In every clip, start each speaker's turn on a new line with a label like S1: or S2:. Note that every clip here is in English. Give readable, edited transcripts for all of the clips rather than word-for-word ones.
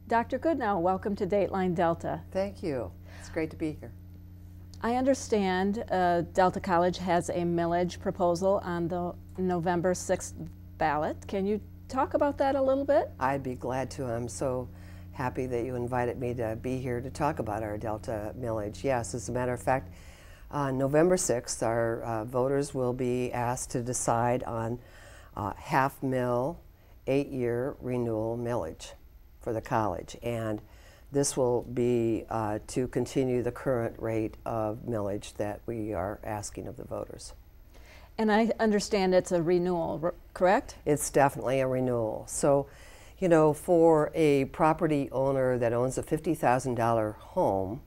S1: Dr. Goodnow, welcome to Dateline Delta.
S2: Thank you. It's great to be here.
S1: I understand Delta College has a millage proposal on the November 6th ballot. Can you talk about that a little bit?
S2: I'd be glad to. I'm so happy that you invited me to be here to talk about our Delta millage. Yes, as a matter of fact, on November 6th, our voters will be asked to decide on half mill, 8-year renewal millage for the college. And this will be to continue the current rate of millage that we are asking of the voters.
S1: And I understand it's a renewal, correct?
S2: It's definitely a renewal. So, you know, for a property owner that owns a $50,000 home,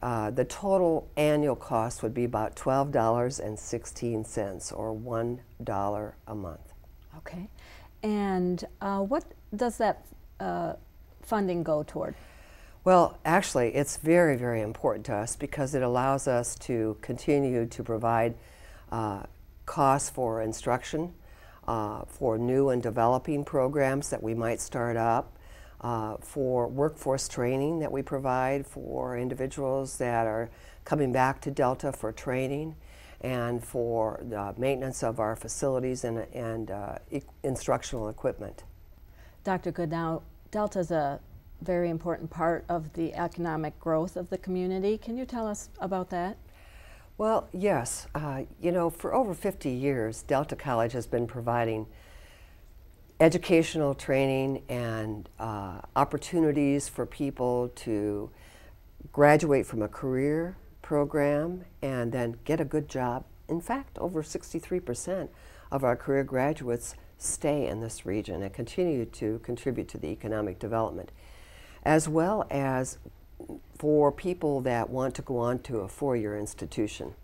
S2: the total annual cost would be about $12.16 or $1 a month.
S1: Okay. And what does that funding go toward?
S2: Well, actually, it's very, very important to us because it allows us to continue to provide costs for instruction, for new and developing programs that we might start up, for workforce training that we provide for individuals that are coming back to Delta for training, and for the maintenance of our facilities and instructional equipment.
S1: Dr. Goodnow, Delta is a very important part of the economic growth of the community. Can you tell us about that?
S2: Well, yes. You know, for over 50 years, Delta College has been providing educational training and opportunities for people to graduate from a career program and then get a good job. In fact, over 63% of our career graduates stay in this region and continue to contribute to the economic development, as well as for people that want to go on to a four-year institution.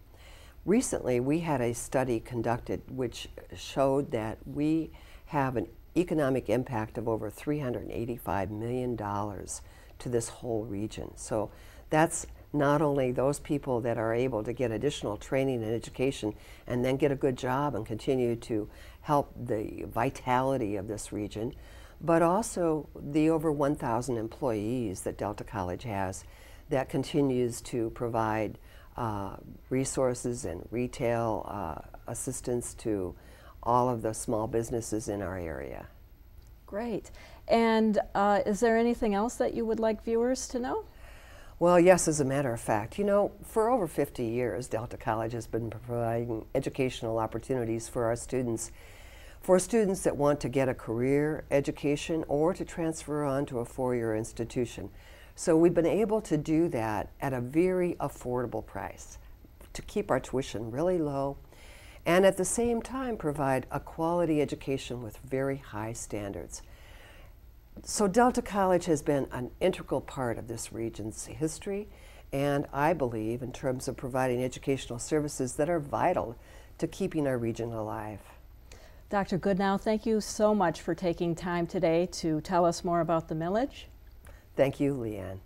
S2: Recently, we had a study conducted which showed that we have an economic impact of over $385 million to this whole region. So that's not only those people that are able to get additional training and education and then get a good job and continue to help the vitality of this region, but also the over 1,000 employees that Delta College has that continues to provide resources and retail assistance to all of the small businesses in our area.
S1: Great. And is there anything else that you would like viewers to know?
S2: Well, yes, as a matter of fact. You know, for over 50 years, Delta College has been providing educational opportunities for our students, for students that want to get a career education or to transfer on to a four-year institution. So we've been able to do that at a very affordable price to keep our tuition really low and at the same time provide a quality education with very high standards. So Delta College has been an integral part of this region's history, and I believe in terms of providing educational services that are vital to keeping our region alive.
S1: Dr. Goodnow, thank you so much for taking time today to tell us more about the millage.
S2: Thank you, Leanne.